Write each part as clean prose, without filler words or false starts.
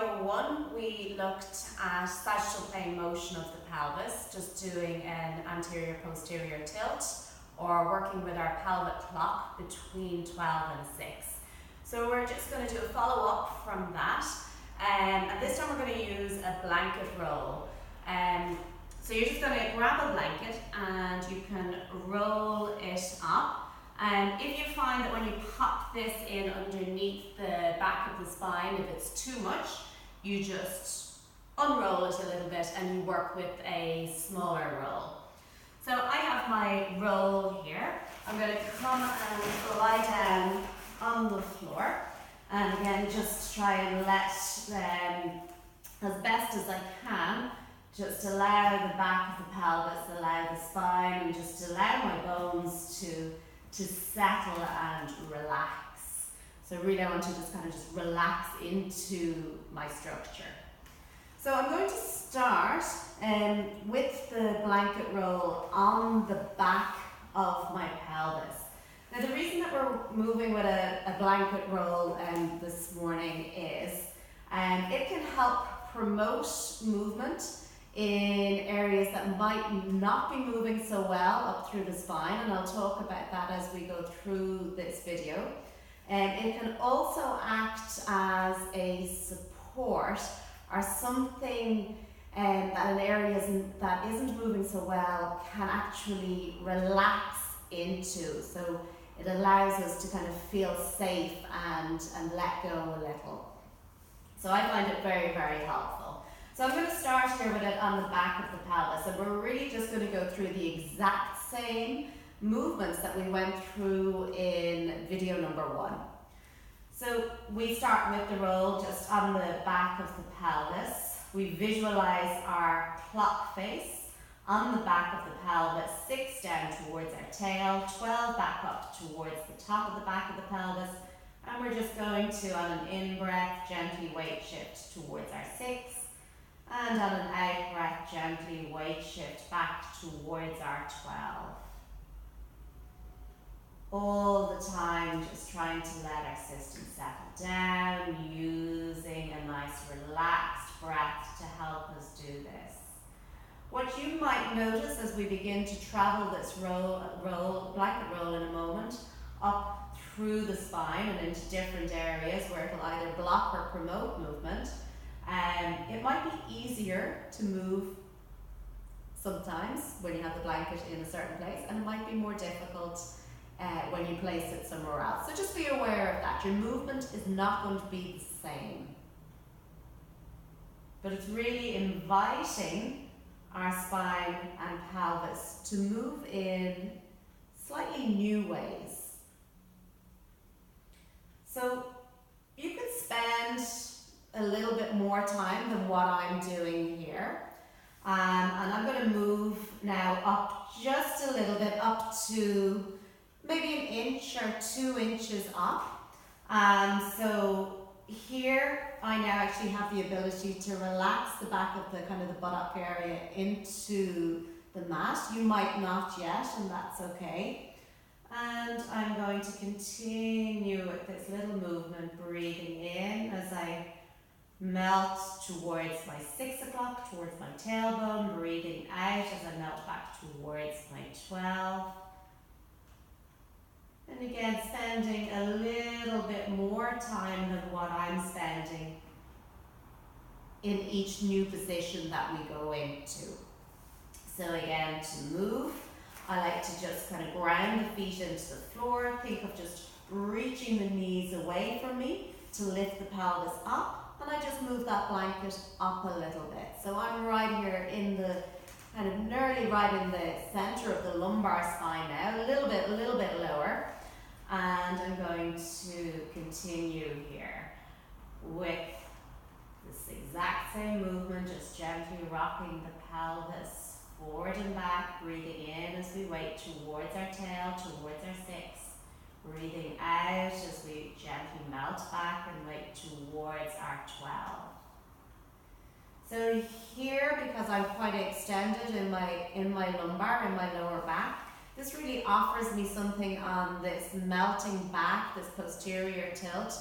video 1, we looked at sagittal plane motion of the pelvis, just doing an anterior-posterior tilt or working with our pelvic clock between 12 and 6. So we're just going to do a follow-up from that, and this time we're going to use a blanket roll. So you're just going to grab a blanket and you can roll it up. If you find that when you pop this in underneath the back of the spine, if it's too much, you just unroll it a little bit and you work with a smaller roll. So I have my roll here. I'm going to come and lie down on the floor, and again just try and let as best as I can, just allow the back of the pelvis, allow the spine, and just allow my bones to settle and relax. So really I want to just kind of just relax into my structure. So I'm going to start with the blanket roll on the back of my pelvis. Now the reason that we're moving with a blanket roll this morning is it can help promote movement in areas that might not be moving so well up through the spine, and I'll talk about that as we go through this video. It can also act as a support or something that an area that isn't moving so well can actually relax into. So it allows us to kind of feel safe and let go a little. So I find it very, very helpful. So I'm going to start here with it on the back of the pelvis, and we're really just going to go through the exact same movements that we went through in video number 1. So we start with the roll just on the back of the pelvis. We visualize our clock face on the back of the pelvis, 6 down towards our tail, 12 back up towards the top of the back of the pelvis, and we're just going to, on an in-breath, gently weight shift towards our 6, and on an out-breath, gently weight shift back towards our 12. All the time just trying to let our system settle down, using a nice relaxed breath to help us do this. What you might notice as we begin to travel this blanket roll in a moment, up through the spine and into different areas where it will either block or promote movement, it might be easier to move sometimes when you have the blanket in a certain place, and it might be more difficult when you place it somewhere else. So just be aware of that. Your movement is not going to be the same. But it's really inviting our spine and pelvis to move in slightly new ways. So you could spend a little bit more time than what I'm doing here. And I'm going to move now up just a little bit, up to maybe 1 inch or 2 inches up. So here I now actually have the ability to relax the back of the kind of the buttock area into the mat. You might not yet, and that's okay. And I'm going to continue with this little movement, breathing in as I melt towards my 6 o'clock, towards my tailbone, breathing out as I melt back towards my 12. And again, spending a little bit more time than what I'm spending in each new position that we go into. So again, to move, I like to just kind of ground the feet into the floor. Think of just reaching the knees away from me to lift the pelvis up. And I just move that blanket up a little bit. So I'm right here in the, kind of nearly right in the center of the lumbar spine now, a little bit lower. And I'm going to continue here with this exact same movement, just gently rocking the pelvis forward and back, breathing in as we weight towards our tail, towards our 6. Breathing out as we gently melt back and weight towards our 12. So here, because I'm quite extended in my lumbar, in my lower back, this really offers me something on this melting back, this posterior tilt,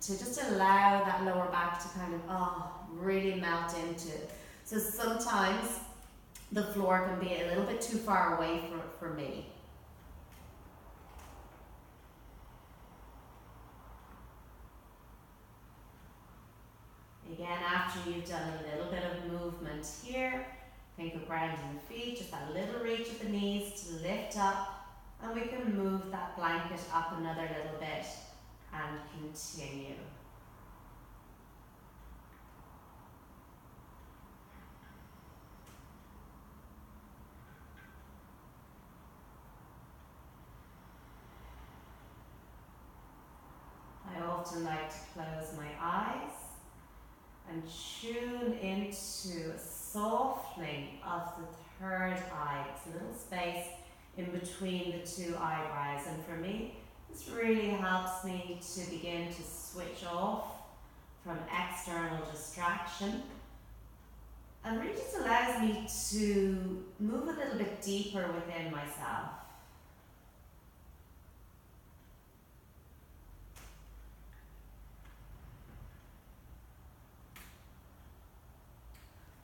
to just allow that lower back to kind of really melt into it. So sometimes the floor can be a little bit too far away for me. Again, after you've done a little bit of movement here, think of grounding the feet, just that little reach of the knees to lift up, and we can move that blanket up another little bit and continue. I often like to close my eyes and tune into a softening of the third eye. It's a little space in between the two eyebrows, and for me this really helps me to begin to switch off from external distraction and really just allows me to move a little bit deeper within myself.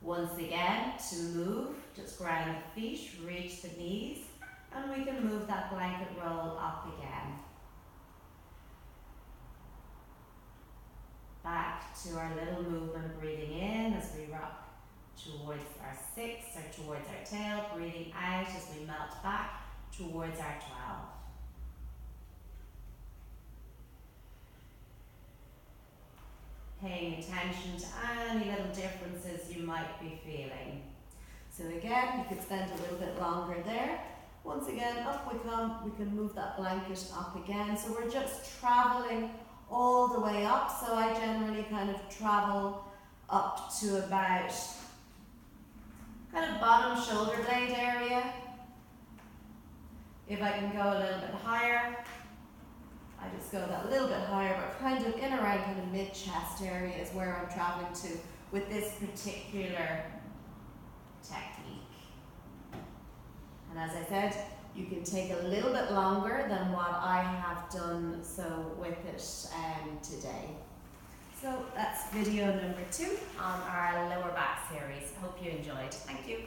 Once again, to move, just ground the feet, reach the knees, and we can move that blanket roll up again. Back to our little movement, breathing in as we rock towards our 6 or towards our tail, breathing out as we melt back towards our 12. Paying attention to any little differences you might be feeling. So again, you could spend a little bit longer there. Once again, up we come, we can move that blanket up again. So we're just traveling all the way up. So I generally kind of travel up to about kind of bottom shoulder blade area. If I can go a little bit higher, I just go that little bit higher, but kind of in around kind of mid-chest area is where I'm traveling to with this particular technique. And as I said, you can take a little bit longer than what I have done so with it today. So that's video number 2 on our lower back series. Hope you enjoyed. Thank you.